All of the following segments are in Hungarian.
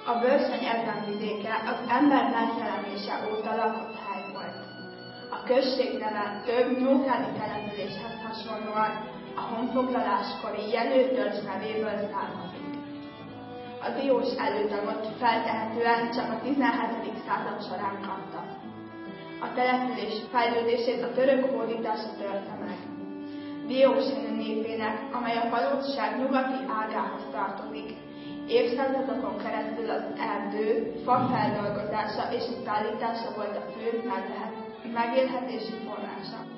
A Bőrsöny ezen vidéke az ember megjelenése óta lakott hely volt. A község neve több nógrádi településhez hasonlóan a honfoglaláskori Jenő törzs nevéből származik. A diós előtagot feltehetően csak a 17. század során kapta. A település fejlődését a török hódítása törte meg. Dióshenő népének, amely a valóság nyugati ágához tartozik, évszázadokon keresztül az erdő, fa feldolgozása és a szállítása volt a fő megélhetési forrása.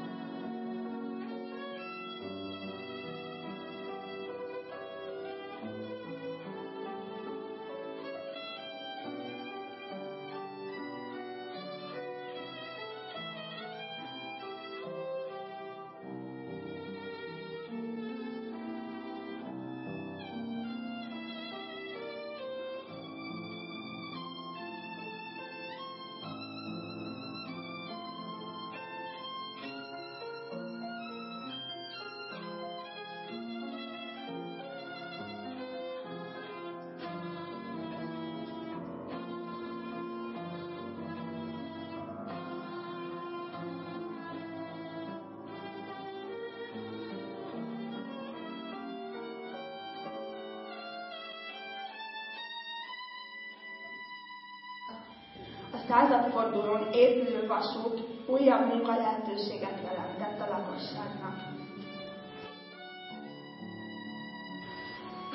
A századfordulón épülő vasút újabb munkalehetőséget jelentett a lakosságnak.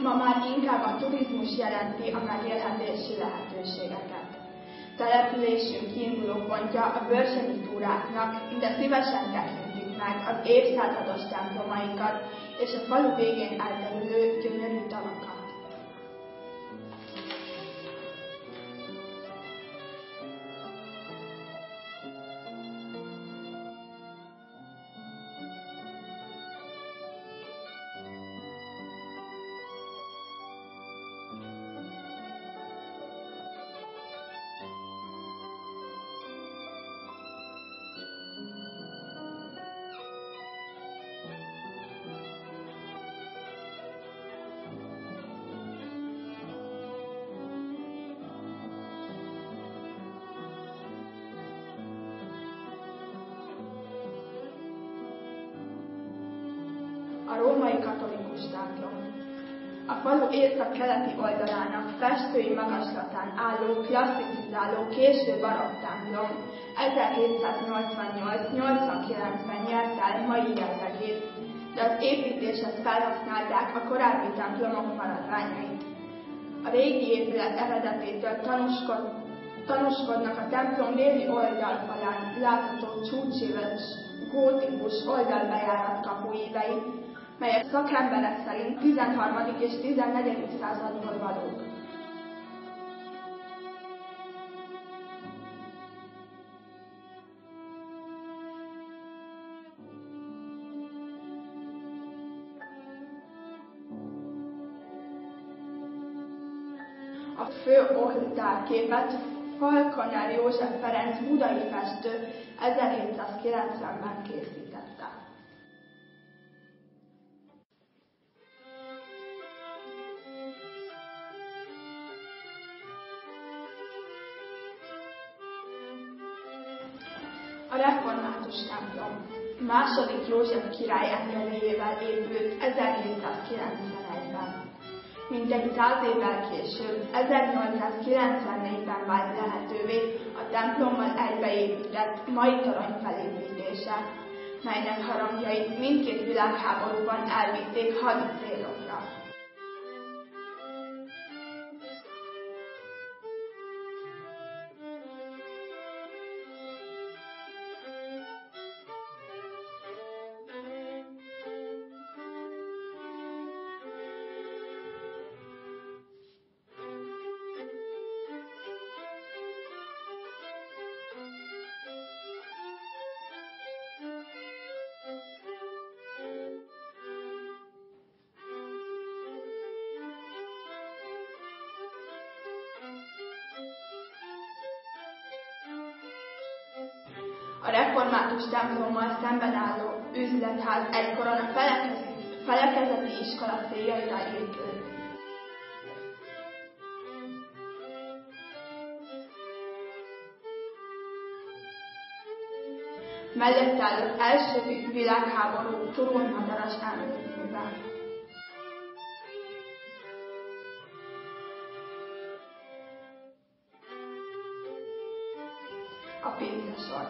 Ma már inkább a turizmus jelenti a megélhetési lehetőségeket. Településünk kiindulópontja a bőrsönyi túráknak, de szívesen tekintik meg az évszázados templomaikat és a falu végén elterülő gyönyörű tavakat. A római katolikus templom. A falu észak-keleti oldalának festői magaslatán álló, klasszicizáló, késő barokk templom 1788-89-ben nyerte el mai jellegét, de az építéshez felhasználták a korábbi templomok maradványait. A régi épület eredetétől tanúskodnak a templom déli oldalfalán látható csúcséves gótikus oldalbejárat kapuívei, melyek szakemberek szerint 13. és 14. századból valók. A fő oltárképet Falconer József Ferenc budai festő 1790-ben készítette. A református templom II. József király engedélyével épült 1791-ben. Mintegy 100 évvel később, 1894-ben vált lehetővé a templommal egybeépített mai torony felépítése, melynek harangjait mindkét világháborúban elvitték hadi célokra. A református templommal szemben álló üzletház egykoron a felekezeti iskola céljaira épült. mellette áll az első világháború turulmadaras emlékművel. A pincesor.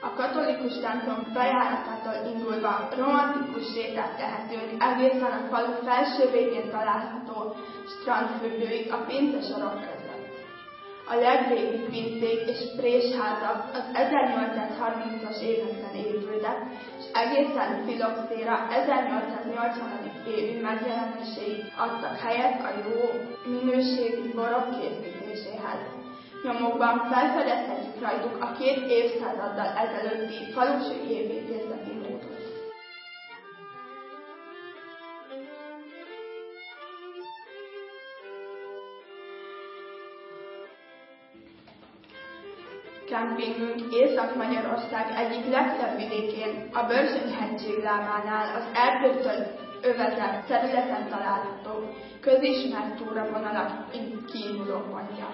A katolikus templom bejáratától indulva romantikus sétát tehetünk egészen a falu felső végén található strandfürdőig a pincesorok között. A legrégibb pincék és présházak az 1830-as években épültek, és egészen Filoxéra 1880. évi megjelenéséig adtak helyet a jó minőségű borok készítéséhez. Nyomokban felfedezhetjük rajtuk a 2 évszázaddal ezelőtti falusi építészeti módot. Kempingünk Észak-Magyarország egyik legszebb vidékén, a Börzsöny-hegység lábánál az erdőtől övezett területen található, közismert túravonalak kiinduló pontja.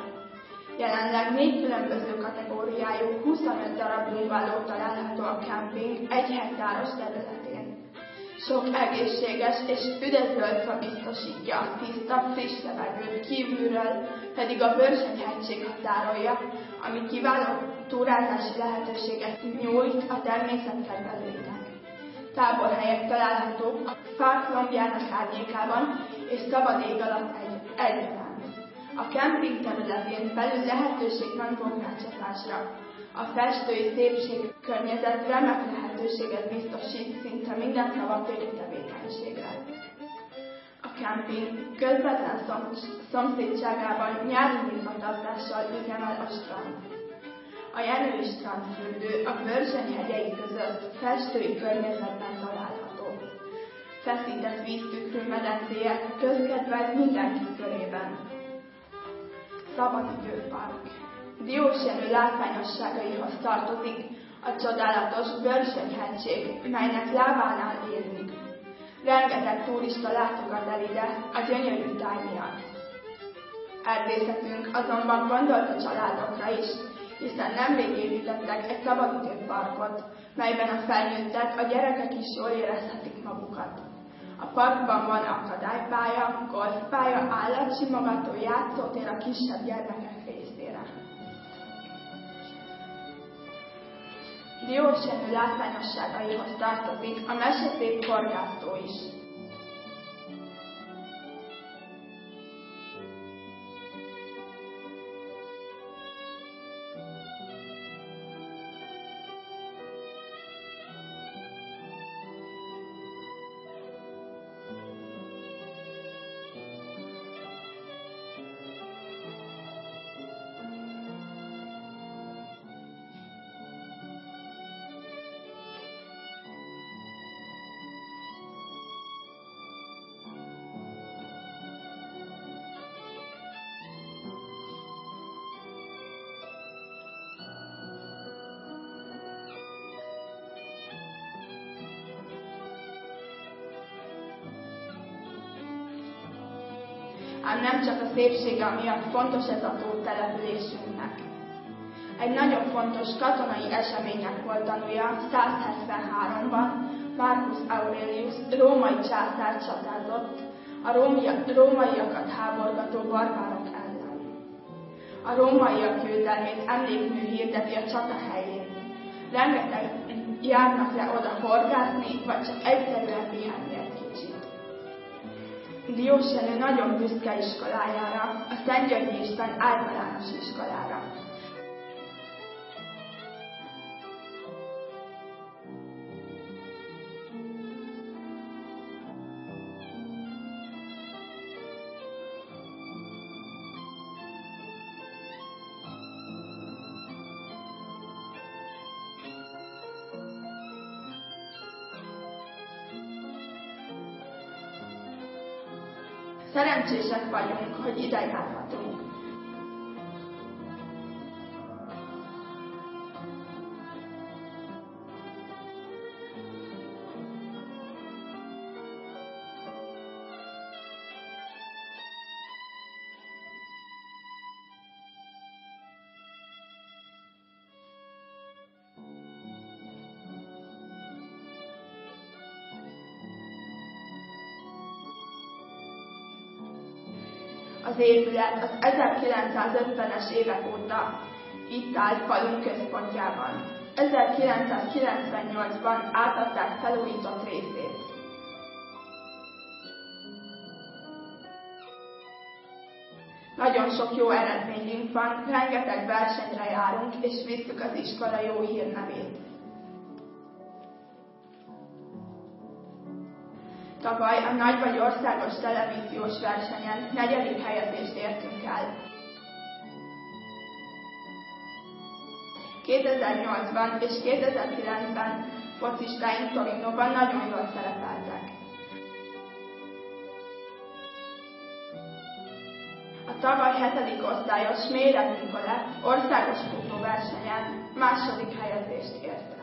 Jelenleg 4 különböző kategóriájú 25 darab bungalow található a kemping 1 hektáros területén. Sok egészséges és üdes zöldfa biztosítja a tiszta, friss levegőt, kívülről pedig a Börzsöny-hegység határolja, ami kiváló túrázási lehetőséget nyújt a természetkedvelőknek. Táborhelyek találhatók a fák lombjának árnyékában és szabad ég alatt egyaránt. A kemping területén belül lehetőség van bográcsozásra. A festői szépségű környezet remek lehetőséget biztosít szinte minden szabadtéri tevékenységre. A kemping közvetlen szomszédságában nyári nyitvatartással üzemel a strand. A Jenői strandfürdő a Börzsöny hegyei között festői környezetben található. Feszített víztükrű medencéjek közkedvelt mindenki körében. Szabadidőpark. Diós Jenő látványosságaihoz tartozik a csodálatos Börzsöny-hegység, melynek lábánál élünk. Rengeteg turista látogat el ide a gyönyörű táj miatt. Erdészetünk azonban gondolt a családokra is, hiszen nemrég építettek egy szabadidőparkot, melyben a felnőttek, a gyerekek is jól érezhetik magukat. A parkban van akadálypálya, golfpálya, állatsimogató, játszótér a kisebb gyermekek részére. Diós Jenő látványosságaihoz tartozik a meseszép horgásztó is. Ám nem csak a szépsége miatt fontos ez a tó településünknek. Egy nagyon fontos katonai eseménynek volt tanúja 173-ban Marcus Aurelius római császár csatázott a rómaiakat háborgató barbárok ellen. A rómaiak győzelmét emlékmű hirdeti a csata helyén. Rengeteg járnak le oda horgászni, vagy csak egyszerűen pihenni egy kicsit. Diós Jenő nagyon büszke iskolájára, a Szentgyörgyi István általános iskolára. Szerencsések vagyunk, hogy ide járhatunk. Az épület az 1950-es évek óta itt állt falunk központjában. 1998-ban átadták felújított részét. Nagyon sok jó eredményünk van, rengeteg versenyre járunk, és visszük az iskola jó hírnevét. Tavaly a Nagy vagy országos televíziós versenyen 4. helyezést értünk el. 2008-ban és 2009-ben focistáink Torinóban nagyon jól szerepeltek. A tavaly 7. osztályos Méreg Nikolett országos futóversenyen 2. helyezést ért el.